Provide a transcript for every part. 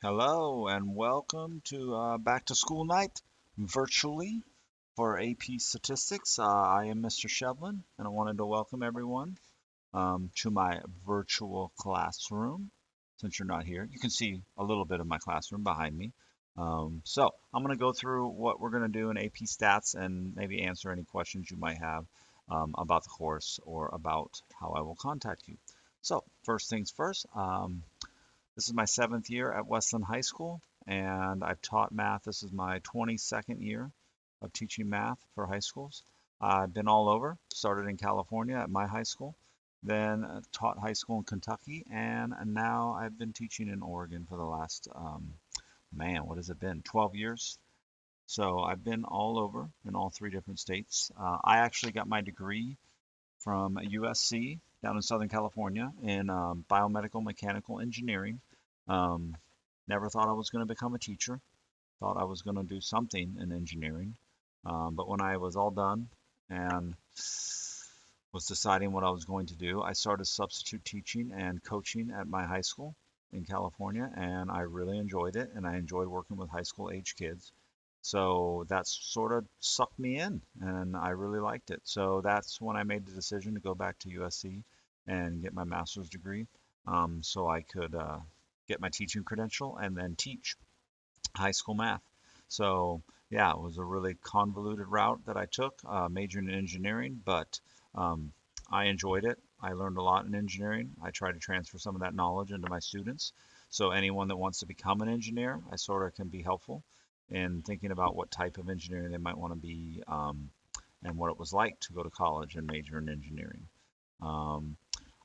Hello and welcome to Back to School Night virtually for AP Statistics. I am Mr. Shevlin and I wanted to welcome everyone to my virtual classroom. Since you're not here, you can see a little bit of my classroom behind me. So I'm going to go through what we're going to do in AP Stats and maybe answer any questions you might have about the course or about how I will contact you. So first things first. This is my 7th year at Westland High School, and I've taught math. This is my 22nd year of teaching math for high schools. I've been all over, started in California at my high school, then taught high school in Kentucky, and now I've been teaching in Oregon for the last, what has it been, 12 years? So I've been all over in all three different states. I actually got my degree from USC down in Southern California in biomedical mechanical engineering. Um, Never thought I was going to become a teacher. Thought I was going to do something in engineering. But when I was all done and was deciding what I was going to do, I started substitute teaching and coaching at my high school in California, and I really enjoyed it. And I enjoyed working with high school age kids. So that sort of sucked me in, and I really liked it. So that's when I made the decision to go back to USC and get my master's degree, so I could get my teaching credential and then teach high school math. So yeah, it was a really convoluted route that I took, majoring in engineering, but um, I enjoyed it. I learned a lot in engineering. I try to transfer some of that knowledge into my students. So anyone that wants to become an engineer, I sort of can be helpful in thinking about what type of engineering they might want to be, and what it was like to go to college and major in engineering. Um,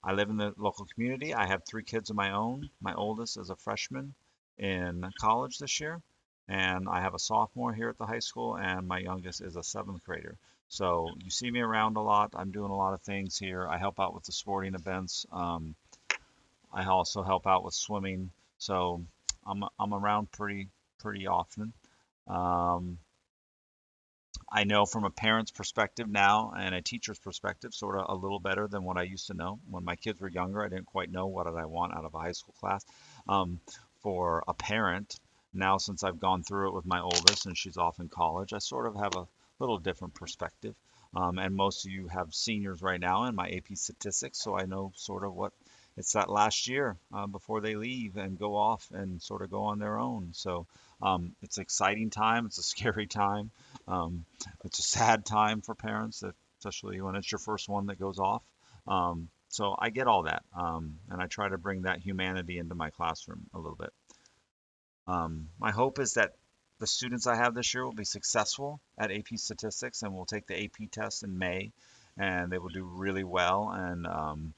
I live in the local community. I have three kids of my own. My oldest is a freshman in college this year, and I have a sophomore here at the high school, and my youngest is a seventh grader. So you see me around a lot. I'm doing a lot of things here. I help out with the sporting events. I also help out with swimming. So I'm around pretty often. Um, I know from a parent's perspective now and a teacher's perspective, sort of a little better than what I used to know. When my kids were younger, I didn't quite know what did I want out of a high school class. Um, for a parent, now since I've gone through it with my oldest and she's off in college, I sort of have a little different perspective. And most of you have seniors right now in my AP statistics, so I know sort of what it's that last year before they leave and go off and sort of go on their own. So it's an exciting time. It's a scary time. Um, it's a sad time for parents, especially when it's your first one that goes off. So I get all that, and I try to bring that humanity into my classroom a little bit. My hope is that the students I have this year will be successful at AP Statistics and will take the AP test in May, and they will do really well and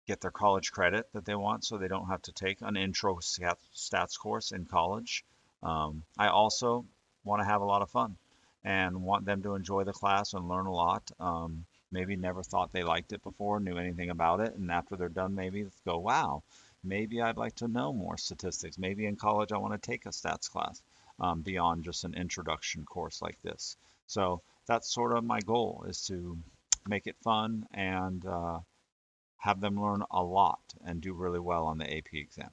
get their college credit that they want, so they don't have to take an intro stats course in college. I also want to have a lot of fun and want them to enjoy the class and learn a lot. Maybe never thought they liked it before, knew anything about it, and after they're done, maybe go, wow, maybe I'd like to know more statistics. Maybe in college I want to take a stats class beyond just an introduction course like this. So that's sort of my goal, is to make it fun and have them learn a lot and do really well on the AP exam.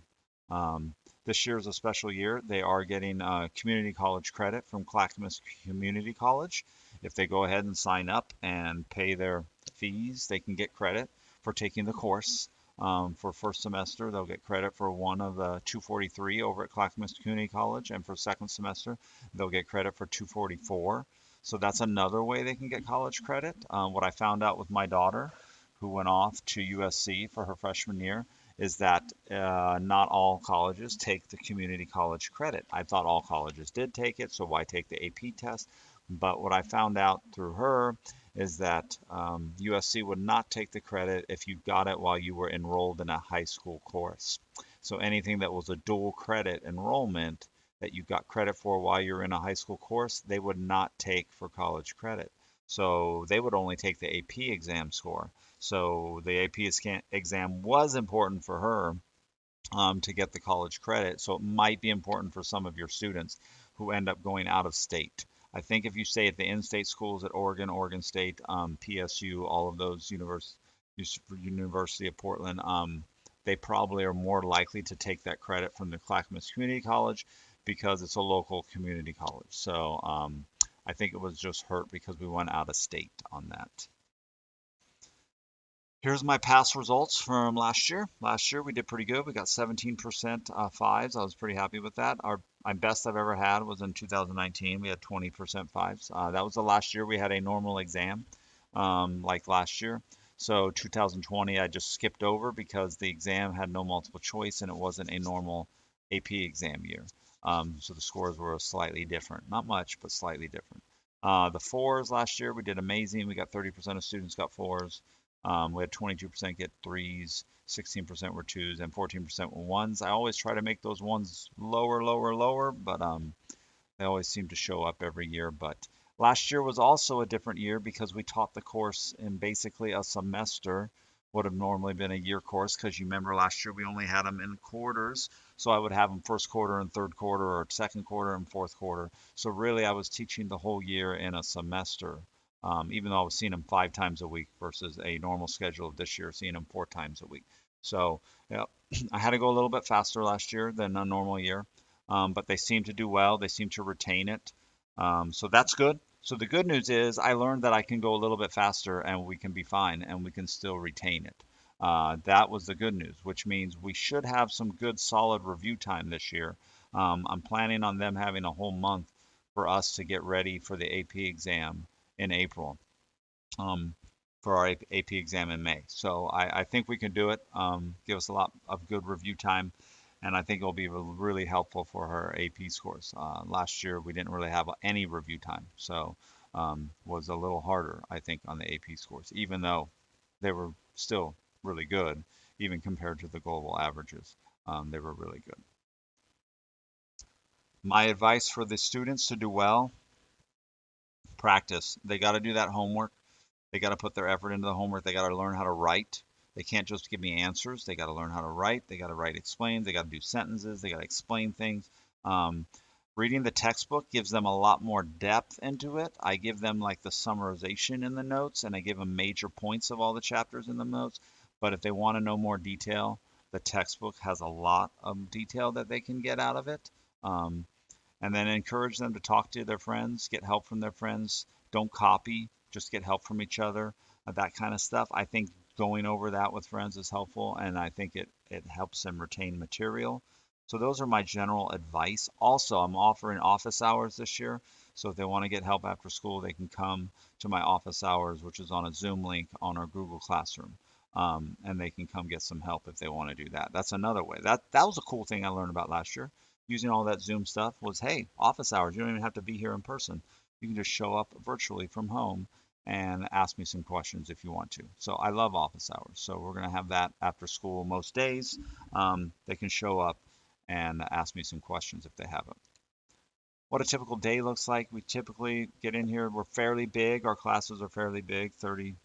This year is a special year. They are getting community college credit from Clackamas Community College. If they go ahead and sign up and pay their fees, they can get credit for taking the course. For first semester, they'll get credit for one of the 243 over at Clackamas Community College, and for second semester, they'll get credit for 244. So that's another way they can get college credit. What I found out with my daughter, who went off to USC for her freshman year, is that not all colleges take the community college credit. I thought all colleges did take it, so why take the AP test? But what I found out through her is that USC would not take the credit if you got it while you were enrolled in a high school course. So anything that was a dual credit enrollment that you got credit for while you're in a high school course, they would not take for college credit. So they would only take the AP exam score. So the AP exam was important for her to get the college credit. So it might be important for some of your students who end up going out of state. I think if you stay at the in-state schools at Oregon, Oregon State, PSU, all of those University of Portland, they probably are more likely to take that credit from the Clackamas Community College because it's a local community college. So I think it was just hurt because we went out of state on that. Here's my past results from last year. Last year we did pretty good. We got 17% fives. I was pretty happy with that. Our my best I've ever had was in 2019. We had 20% fives. That was the last year we had a normal exam, like last year. So 2020 I just skipped over because the exam had no multiple choice and it wasn't a normal AP exam year. So the scores were slightly different. Not much, but slightly different. The fours last year we did amazing. We got 30% of students got fours. We had 22% get threes, 16% were twos, and 14% were ones. I always try to make those ones lower, lower, lower, but they always seem to show up every year. But last year was also a different year because we taught the course in basically a semester. Would have normally been a year course because you remember last year we only had them in quarters. So I would have them first quarter and third quarter or second quarter and fourth quarter. So really I was teaching the whole year in a semester. Even though I was seeing them 5 times a week versus a normal schedule of this year, seeing them 4 times a week. So, yeah, I had to go a little bit faster last year than a normal year, but they seem to do well. They seem to retain it. So that's good. So the good news is I learned that I can go a little bit faster and we can be fine and we can still retain it. That was the good news, which means we should have some good solid review time this year. I'm planning on them having a whole month for us to get ready for the AP exam in April, um, for our AP exam in May. So I think we can do it. Give us a lot of good review time, and I think it'll be really helpful for her AP scores. Last year we didn't really have any review time, so was a little harder, I think, on the AP scores, even though they were still really good, even compared to the global averages. They were really good. My advice for the students to do well: practice. They got to do that homework. They got to put their effort into the homework. They got to learn how to write. They can't just give me answers. They got to learn how to write. They got to write explain. They got to do sentences. They got to explain things. Um, Reading the textbook gives them a lot more depth into it. I give them like the summarization in the notes, and I give them major points of all the chapters in the notes. But if they want to know more detail, the textbook has a lot of detail that they can get out of it. Um, and then encourage them to talk to their friends, get help from their friends. Don't copy, just get help from each other, that kind of stuff. I think going over that with friends is helpful, and I think it helps them retain material. So those are my general advice. Also, I'm offering office hours this year. So if they want to get help after school, they can come to my office hours, which is on a Zoom link on our Google Classroom. And they can come get some help if they want to do that. That's another way. That was a cool thing I learned about last year using all that Zoom stuff was, hey, office hours. You don't even have to be here in person. You can just show up virtually from home and ask me some questions if you want to. So I love office hours. So we're going to have that after school most days. They can show up and ask me some questions if they have them. What a typical day looks like. We typically get in here. We're fairly big. Our classes are fairly big, 30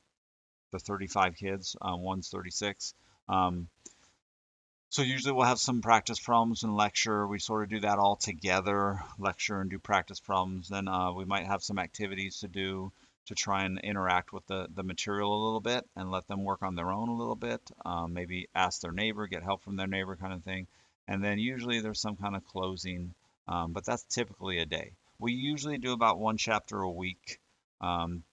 to 35 kids. One's 36. So usually we'll have some practice problems and lecture. We sort of do that all together, lecture and do practice problems. Then we might have some activities to do to try and interact with the material a little bit and let them work on their own a little bit. Maybe ask their neighbor, get help from their neighbor kind of thing. And then usually there's some kind of closing, but that's typically a day. We usually do about one chapter a week. Um,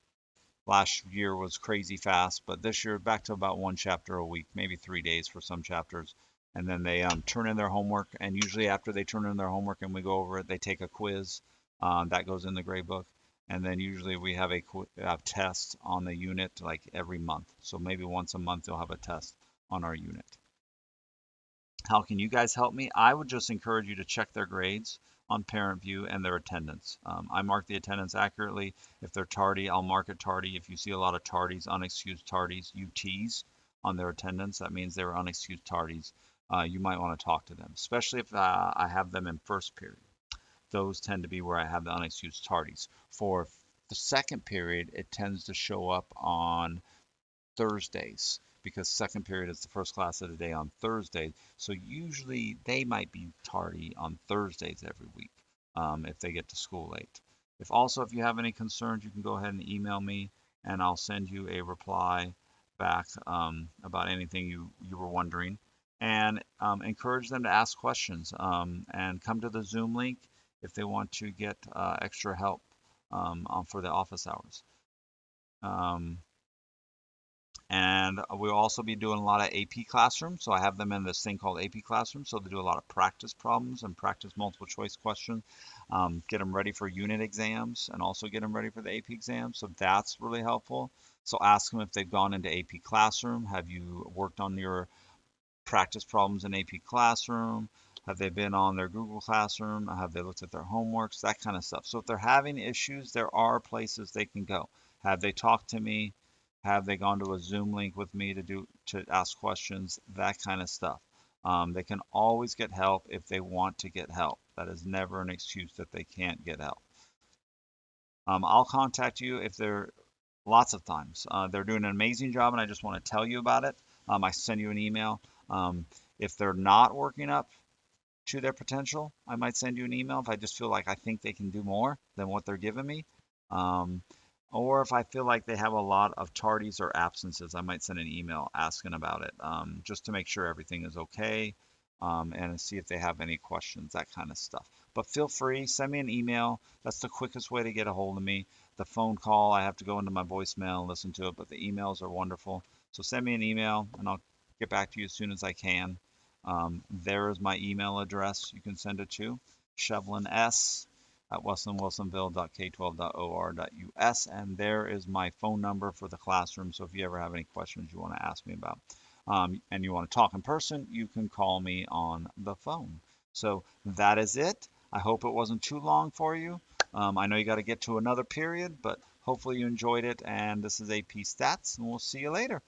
Last year was crazy fast, but this year back to about one chapter a week, maybe 3 days for some chapters. And then they turn in their homework, and usually after they turn in their homework and we go over it, they take a quiz that goes in the grade book. And then usually we have a test on the unit like every month. So maybe once a month they'll have a test on our unit. How can you guys help me? I would just encourage you to check their grades on Parent View and their attendance. I mark the attendance accurately. If they're tardy, I'll mark it tardy. If you see a lot of tardies, unexcused tardies, UTs on their attendance, that means they were unexcused tardies. You might want to talk to them, especially if I have them in first period. Those tend to be where I have the unexcused tardies. For the second period, it tends to show up on Thursdays because second period is the first class of the day on Thursdays. So usually they might be tardy on Thursdays every week if they get to school late. If you have any concerns, you can go ahead and email me and I'll send you a reply back about anything you were wondering. and encourage them to ask questions and come to the Zoom link if they want to get extra help for the office hours. Um, and we'll also be doing a lot of AP Classroom. So I have them in this thing called AP Classroom. So they do a lot of practice problems and practice multiple choice questions, get them ready for unit exams and also get them ready for the AP exams. So that's really helpful. So ask them if they've gone into AP Classroom. Have you worked on your practice problems in AP Classroom? Have they been on their Google Classroom? Have they looked at their homeworks? That kind of stuff. So if they're having issues, there are places they can go. Have they talked to me? Have they gone to a Zoom link with me to ask questions? That kind of stuff. They can always get help if they want to get help. That is never an excuse that they can't get help. I'll contact you if they're lots of times. They're doing an amazing job, and I just want to tell you about it. I send you an email. Um, if they're not working up to their potential, I might send you an email if I just feel like I think they can do more than what they're giving me. Um, or if I feel like they have a lot of tardies or absences, I might send an email asking about it just to make sure everything is okay and see if they have any questions, that kind of stuff. But feel free, send me an email. That's the quickest way to get a hold of me. The phone call, I have to go into my voicemail and listen to it, but the emails are wonderful. So send me an email and I'll get back to you as soon as I can. There is my email address you can send it to, Shevlin S at westonwilsonville.k12.or.us, and there is my phone number for the classroom. So if you ever have any questions you want to ask me about, and you want to talk in person, you can call me on the phone. So that is it. I hope it wasn't too long for you. I know you got to get to another period, but hopefully you enjoyed it. And this is AP Stats, and we'll see you later.